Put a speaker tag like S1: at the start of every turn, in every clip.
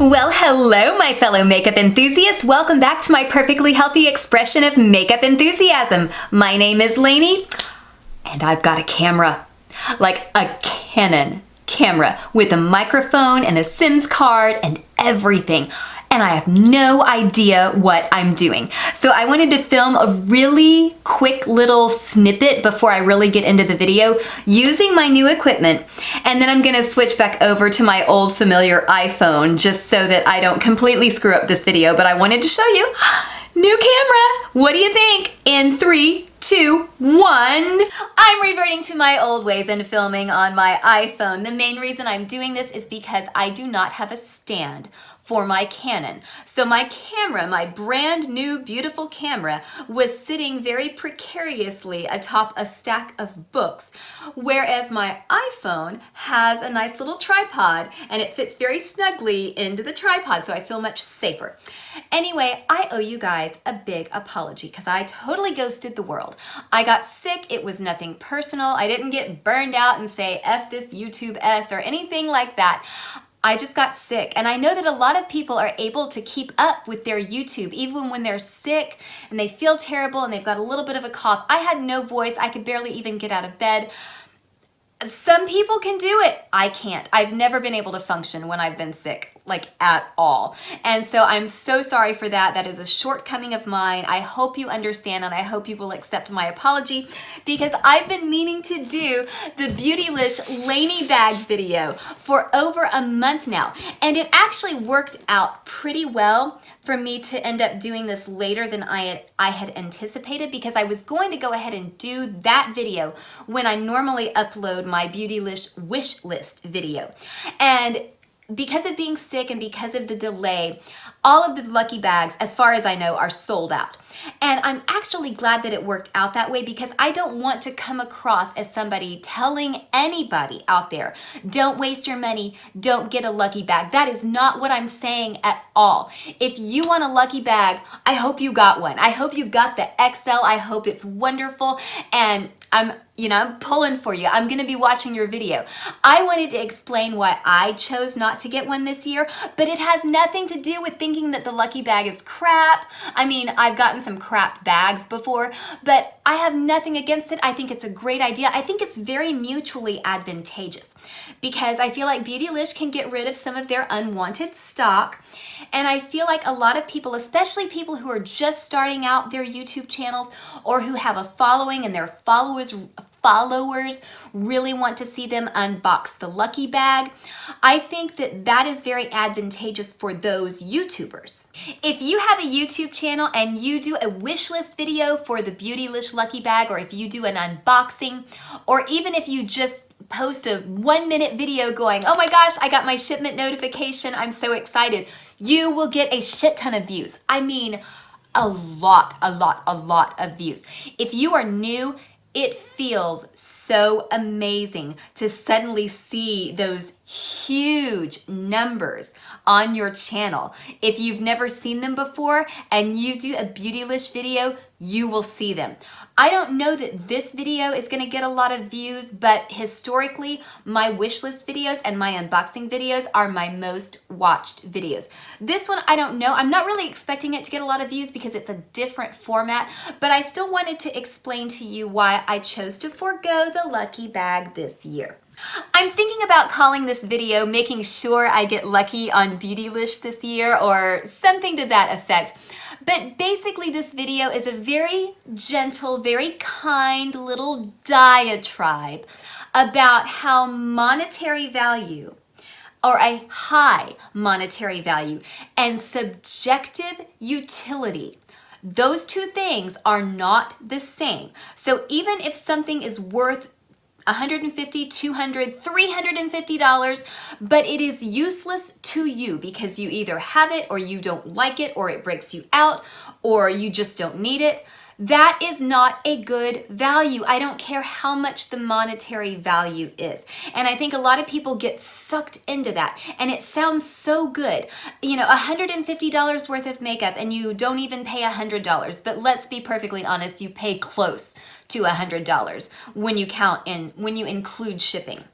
S1: Well, hello, my fellow makeup enthusiasts. Welcome back to my perfectly healthy expression of makeup enthusiasm. My name is Lainey, and I've got a camera, like a Canon camera with a microphone and a SIMS card and everything. And I have no idea what I'm doing. So I wanted to film a really quick little snippet before I really get into the video using my new equipment. And then I'm gonna switch back over to my old familiar iPhone just so that I don't completely screw up this video, but I wanted to show you. New camera! What do you think? In 3, 2, 1. I'm reverting to my old ways and filming on my iPhone. The main reason I'm doing this is because I do not have a stand for my Canon. So my camera, my brand new beautiful camera, was sitting very precariously atop a stack of books, whereas my iPhone has a nice little tripod and it fits very snugly into the tripod, so I feel much safer. Anyway, I owe you guys a big apology because I totally ghosted the world. I got sick, it was nothing personal, I didn't get burned out and say F this YouTube S or anything like that. I just got sick, and I know that a lot of people are able to keep up with their YouTube even when they're sick and they feel terrible and they've got a little bit of a cough. I had no voice, I could barely even get out of bed. Some people can do it. I can't. I've never been able to function when I've been sick, like at all. And so I'm so sorry for that. That is a shortcoming of mine. I hope you understand and I hope you will accept my apology because I've been meaning to do the Beautylish LANIE BAG video for over a month now. And it actually worked out pretty well for me to end up doing this later than I had anticipated because I was going to go ahead and do that video when I normally upload my Beautylish wish list video. And because of being sick and because of the delay, all of the lucky bags, as far as I know, are sold out. And I'm actually glad that it worked out that way because I don't want to come across as somebody telling anybody out there, don't waste your money, don't get a lucky bag. That is not what I'm saying at all. If you want a lucky bag, I hope you got one. I hope you got the XL. I hope it's wonderful. And I'm pulling for you. I'm gonna be watching your video. I wanted to explain why I chose not to get one this year, but it has nothing to do with thinking that the lucky bag is crap. I mean, I've gotten some crap bags before, but I have nothing against it. I think it's a great idea. I think it's very mutually advantageous because I feel like Beautylish can get rid of some of their unwanted stock. And I feel like a lot of people, especially people who are just starting out their YouTube channels or who have a following and their followers really want to see them unbox the lucky bag, I think that that is very advantageous for those YouTubers. If you have a YouTube channel and you do a wish list video for the Beautylish lucky bag, or if you do an unboxing, or even if you just post a 1-minute video going, oh my gosh, I got my shipment notification, I'm so excited, you will get a shit ton of views. I mean, a lot of views. If you are new, it feels so amazing to suddenly see those huge numbers on your channel. If you've never seen them before and you do a Beautylish video, you will see them. I don't know that this video is gonna get a lot of views, but historically, my wish list videos and my unboxing videos are my most watched videos. This one, I don't know. I'm not really expecting it to get a lot of views because it's a different format, but I still wanted to explain to you why I chose to forego the lucky bag this year. I'm thinking about calling this video Making Sure I Get Lucky on Beautylish this year or something to that effect. But basically this video is a very gentle, very kind little diatribe about how monetary value, or a high monetary value, and subjective utility, those two things are not the same. So even if something is worth $150, $200, $350, but it is useless to you because you either have it or you don't like it or it breaks you out or you just don't need it, that is not a good value. I don't care how much the monetary value is. And I think a lot of people get sucked into that. And it sounds so good. You know, $150 worth of makeup and you don't even pay $100. But let's be perfectly honest, you pay close to $100 when you include shipping.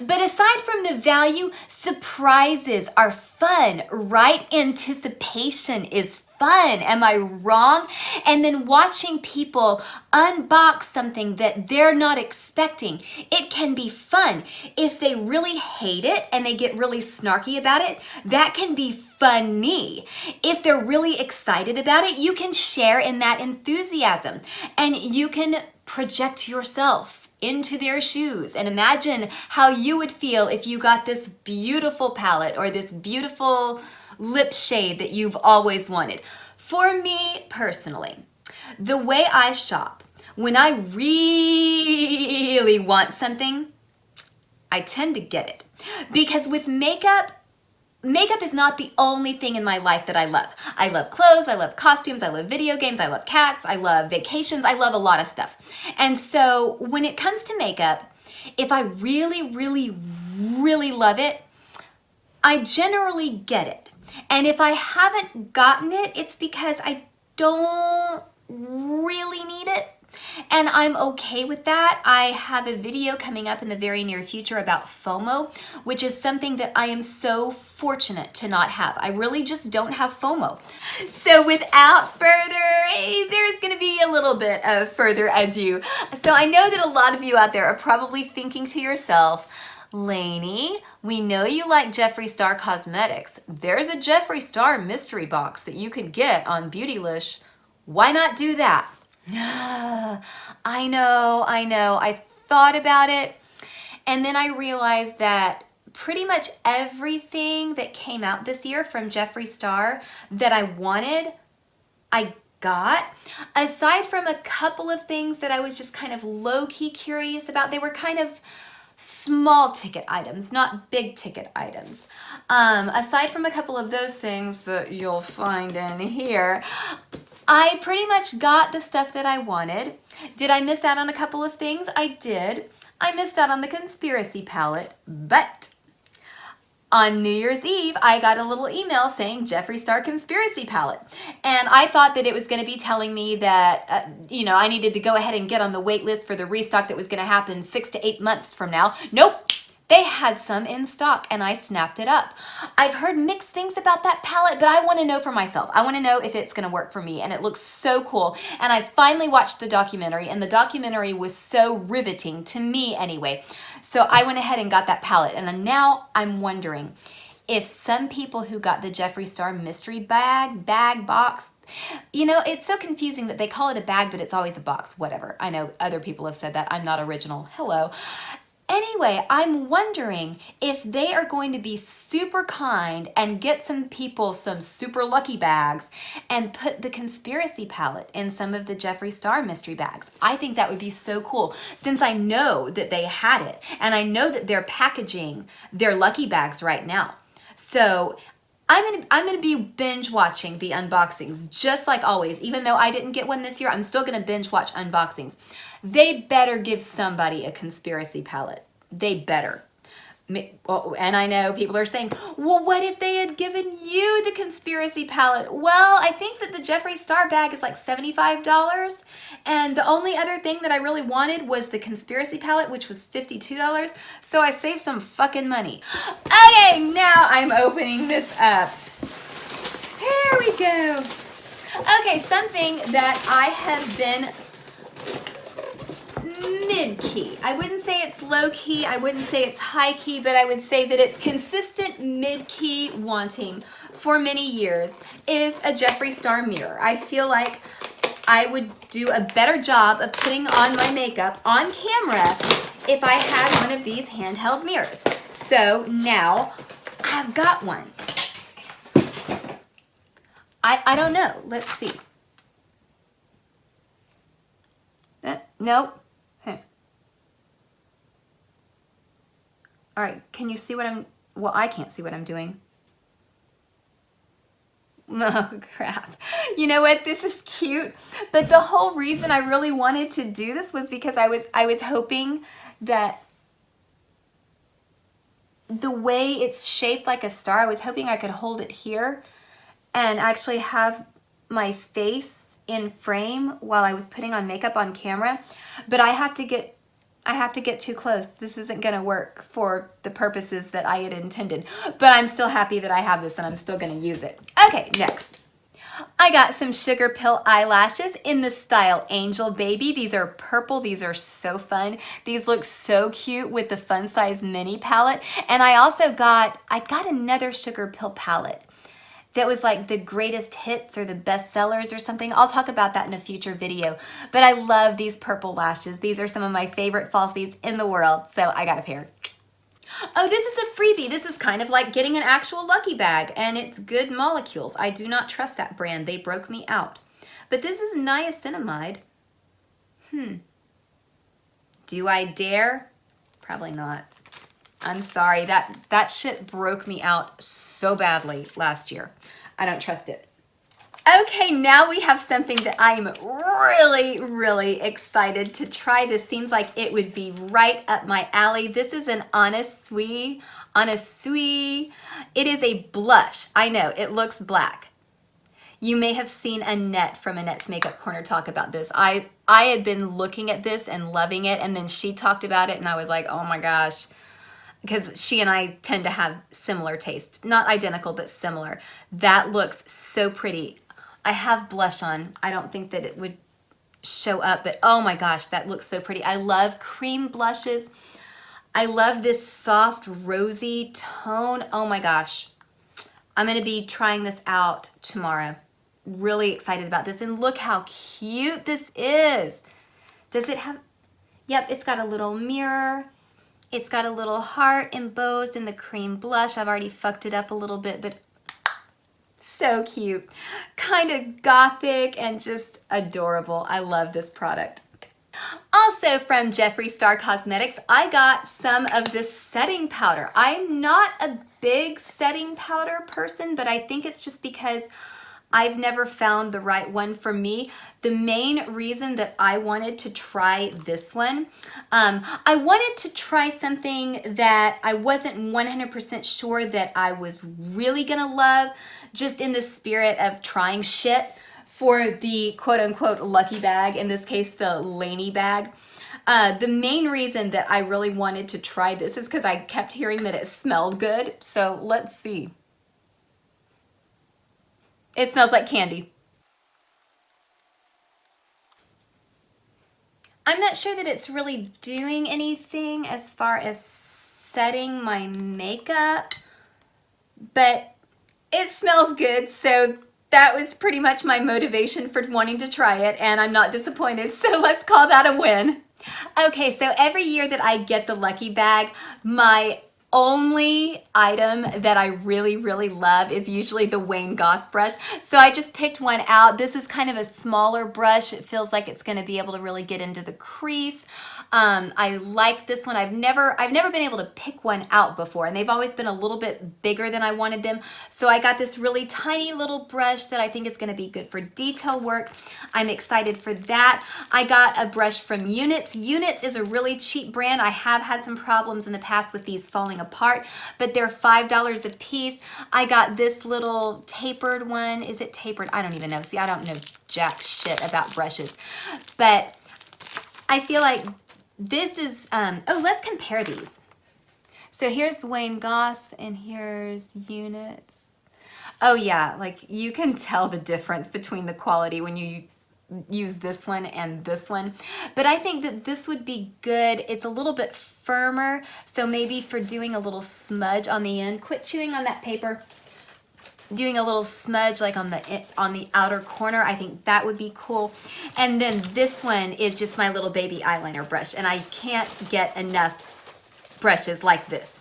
S1: But aside from the value, surprises are fun, right? Anticipation is fun. Am I wrong? And then watching people unbox something that they're not expecting, it can be fun. If they really hate it and they get really snarky about it, that can be funny. If they're really excited about it, you can share in that enthusiasm and you can project yourself into their shoes and imagine how you would feel if you got this beautiful palette or this beautiful lip shade that you've always wanted. For me personally, the way I shop, when I really want something, I tend to get it. Because with makeup is not the only thing in my life that I love. I love clothes, I love costumes, I love video games, I love cats, I love vacations, I love a lot of stuff. And so when it comes to makeup, if I really, really, really love it, I generally get it. And if I haven't gotten it, it's because I don't really need it. And I'm okay with that. I have a video coming up in the very near future about FOMO, which is something that I am so fortunate to not have. I really just don't have FOMO. So without further, there's gonna be a little bit of further ado. So I know that a lot of you out there are probably thinking to yourself, Lainey, we know you like Jeffree Star cosmetics. There's a Jeffree Star mystery box that you could get on Beautylish. Why not do that? I know. I thought about it, and then I realized that pretty much everything that came out this year from Jeffree Star that I wanted, I got. Aside from a couple of things that I was just kind of low-key curious about, they were kind of small ticket items, not big ticket items. Aside from a couple of those things that you'll find in here, I pretty much got the stuff that I wanted. Did I miss out on a couple of things? I did. I missed out on the conspiracy palette, but on New Year's Eve, I got a little email saying Jeffree Star conspiracy palette. And I thought that it was going to be telling me that, I needed to go ahead and get on the wait list for the restock that was going to happen 6 to 8 months from now. Nope. They had some in stock and I snapped it up. I've heard mixed things about that palette, but I want to know for myself. I want to know if it's going to work for me, and it looks so cool. And I finally watched the documentary, and the documentary was so riveting, to me anyway. So I went ahead and got that palette, and now I'm wondering if some people who got the Jeffree Star mystery bag, box, it's so confusing that they call it a bag, but it's always a box, whatever. I know other people have said that. I'm not original. Hello. Anyway, I'm wondering if they are going to be super kind and get some people some super lucky bags and put the conspiracy palette in some of the Jeffree Star mystery bags. I think that would be so cool, since I know that they had it and I know that they're packaging their lucky bags right now. So I'm gonna be binge watching the unboxings, just like always. Even though I didn't get one this year, I'm still gonna binge watch unboxings. They better give somebody a conspiracy palette. They better. And I know people are saying, well, what if they had given you the conspiracy palette? Well, I think that the Jeffree Star bag is like $75. And the only other thing that I really wanted was the conspiracy palette, which was $52. So I saved some fucking money. Okay, now I'm opening this up. Here we go. Okay, something that I have been mid-key. I wouldn't say it's low-key, I wouldn't say it's high-key, but I would say that it's consistent mid-key wanting for many years is a Jeffree Star mirror. I feel like I would do a better job of putting on my makeup on camera if I had one of these handheld mirrors. So now I've got one. I don't know. Let's see. Nope. All right, can you see what well, I can't see what I'm doing. Oh, crap. You know what? This is cute, but the whole reason I really wanted to do this was because I was hoping that the way it's shaped like a star, I was hoping I could hold it here and actually have my face in frame while I was putting on makeup on camera, but I have to get I have to get too close. This isn't gonna work for the purposes that I had intended, but I'm still happy that I have this and I'm still gonna use it. Okay, next. I got some Sugarpill eyelashes in the style Angel Baby. These are purple. These are so fun. These look so cute with the Fun Size Mini palette. And I also got another Sugarpill palette that was like the greatest hits or the best sellers or something. I'll talk about that in a future video. But I love these purple lashes. These are some of my favorite falsies in the world. So I got a pair. Oh, this is a freebie. This is kind of like getting an actual Lucky Bag, and it's Good Molecules. I do not trust that brand. They broke me out. But this is niacinamide. Do I dare? Probably not. I'm sorry. That shit broke me out so badly last year. I don't trust it. Okay, now we have something that I am really, really excited to try. This seems like it would be right up my alley. This is an Honest Sweet. It is a blush. I know, it looks black. You may have seen Annette from Annette's Makeup Corner talk about this. I had been looking at this and loving it, and then she talked about it, and I was like, oh my gosh. Because she and I tend to have similar taste. Not identical, but similar. That looks so pretty. I have blush on. I don't think that it would show up, but oh my gosh, that looks so pretty. I love cream blushes. I love this soft, rosy tone. Oh my gosh. I'm gonna be trying this out tomorrow. Really excited about this. And look how cute this is. Does it have, yep, it's got a little mirror. It's got a little heart embossed in the cream blush. I've already fucked it up a little bit, but so cute. Kind of gothic and just adorable. I love this product. Also from Jeffree Star Cosmetics, I got some of this setting powder. I'm not a big setting powder person, but I think it's just because I've never found the right one for me. The main reason that I wanted to try this one, I wanted to try something that I wasn't 100% sure that I was really gonna love, just in the spirit of trying shit for the quote-unquote lucky bag, in this case the LANIE bag. The main reason that I really wanted to try this is because I kept hearing that it smelled good, so let's see. It smells like candy. I'm not sure that it's really doing anything as far as setting my makeup, but it smells good, so that was pretty much my motivation for wanting to try it, and I'm not disappointed, so let's call that a win. Okay, so every year that I get the Lucky Bag, my only item that I really, really love is usually the Wayne Goss brush. So I just picked one out. This is kind of a smaller brush. It feels like it's gonna be able to really get into the crease. I like this one. I've never been able to pick one out before, and they've always been a little bit bigger than I wanted them. So I got this really tiny little brush that I think is gonna be good for detail work. I'm excited for that. I got a brush from Units. Units is a really cheap brand. I have had some problems in the past with these falling apart, but they're $5 a piece. I got this little tapered one. Is it tapered? I don't even know. See, I don't know jack shit about brushes, but I feel like this is, oh, let's compare these. So here's Wayne Goss and here's Units. Oh yeah, like you can tell the difference between the quality when you use this one and this one. But I think that this would be good. It's a little bit firmer, so maybe for doing a little smudge on the end. Quit chewing on that paper. Doing a little smudge like on the outer corner, I think that would be cool. And then this one is just my little baby eyeliner brush, and I can't get enough brushes like this.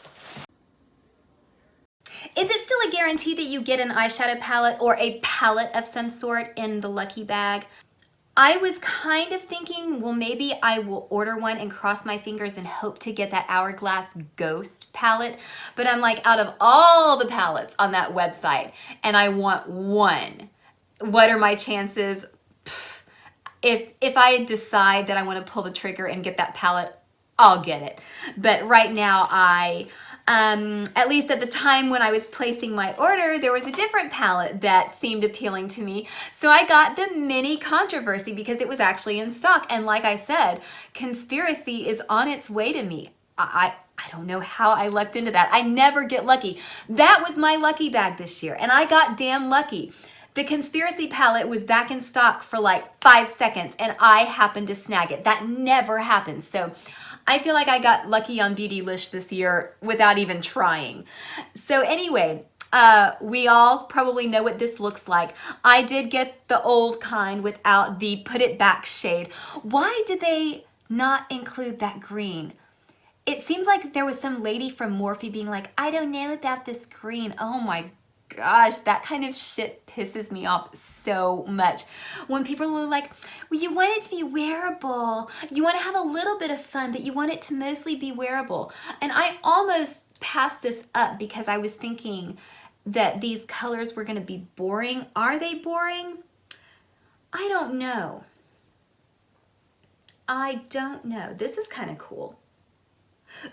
S1: Is it still a guarantee that you get an eyeshadow palette or a palette of some sort in the Lucky Bag? I was kind of thinking, well, maybe I will order one and cross my fingers and hope to get that Hourglass Ghost palette. But I'm like, out of all the palettes on that website, and I want one, what are my chances? Pfft. If I decide that I want to pull the trigger and get that palette, I'll get it. But right now, I at least at the time when I was placing my order, there was a different palette that seemed appealing to me. So I got the mini controversy because it was actually in stock. And like I said, conspiracy is on its way to me. I don't know how I lucked into that. I never get lucky. That was my lucky bag this year, and I got damn lucky. The conspiracy palette was back in stock for like 5 seconds, and I happened to snag it. That never happens. So I feel like I got lucky on Beautylish this year without even trying. So anyway, we all probably know what this looks like. I did get the old kind without the put it back shade. Why did they not include that green? It seems like there was some lady from Morphe being like, I don't know about this green. Oh my gosh, that kind of shit pisses me off so much. When people are like, well, you want it to be wearable. You want to have a little bit of fun, but you want it to mostly be wearable. And I almost passed this up because I was thinking that these colors were going to be boring. Are they boring? I don't know. I don't know. This is kind of cool.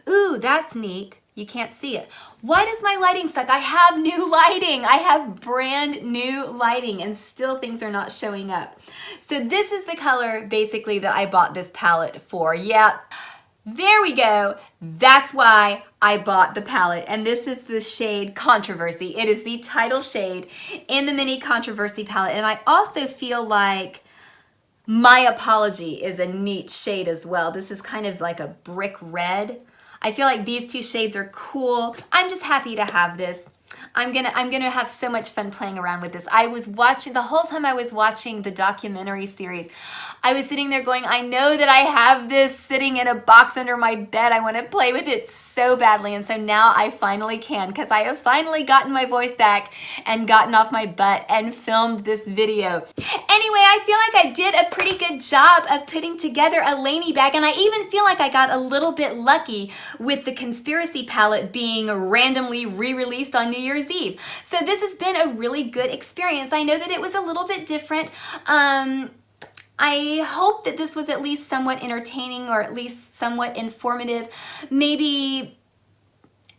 S1: Ooh, that's neat. You can't see it. Why does my lighting suck? I have new lighting. I have brand new lighting and still things are not showing up. So this is the color basically that I bought this palette for. Yeah, there we go. That's why I bought the palette. And this is the shade Controversy. It is the title shade in the mini Controversy palette. And I also feel like My Apology is a neat shade as well. This is kind of like a brick red. I feel like these two shades are cool. I'm just happy to have this. I'm gonna have so much fun playing around with this. I was watching, the whole time I was watching the documentary series, I was sitting there going, I know that I have this sitting in a box under my bed. I want to play with it so badly. And so now I finally can, because I have finally gotten my voice back and gotten off my butt and filmed this video. Anyway, I feel like I did a pretty good job of putting together a LANIE bag, and I even feel like I got a little bit lucky with the Conspiracy palette being randomly re-released on New Year's Eve. So this has been a really good experience. I know that it was a little bit different. I hope that this was at least somewhat entertaining or at least somewhat informative, maybe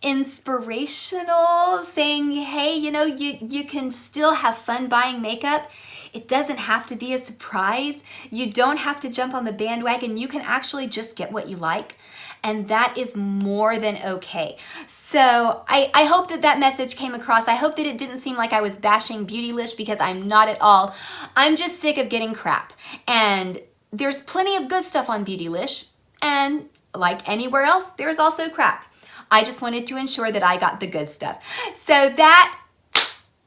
S1: inspirational, saying, hey, you know, you can still have fun buying makeup. It doesn't have to be a surprise. You don't have to jump on the bandwagon. You can actually just get what you like. And that is more than okay. So I hope that that message came across. I hope that it didn't seem like I was bashing Beautylish, because I'm not at all. I'm just sick of getting crap. And there's plenty of good stuff on Beautylish. And like anywhere else, there's also crap. I just wanted to ensure that I got the good stuff. So that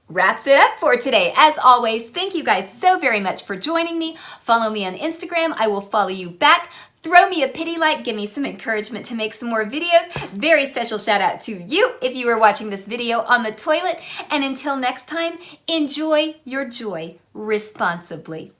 S1: wraps it up for today. As always, thank you guys so very much for joining me. Follow me on Instagram. I will follow you back. Throw me a pity like, give me some encouragement to make some more videos. Very special shout out to you if you were watching this video on the toilet. And until next time, enjoy your joy responsibly.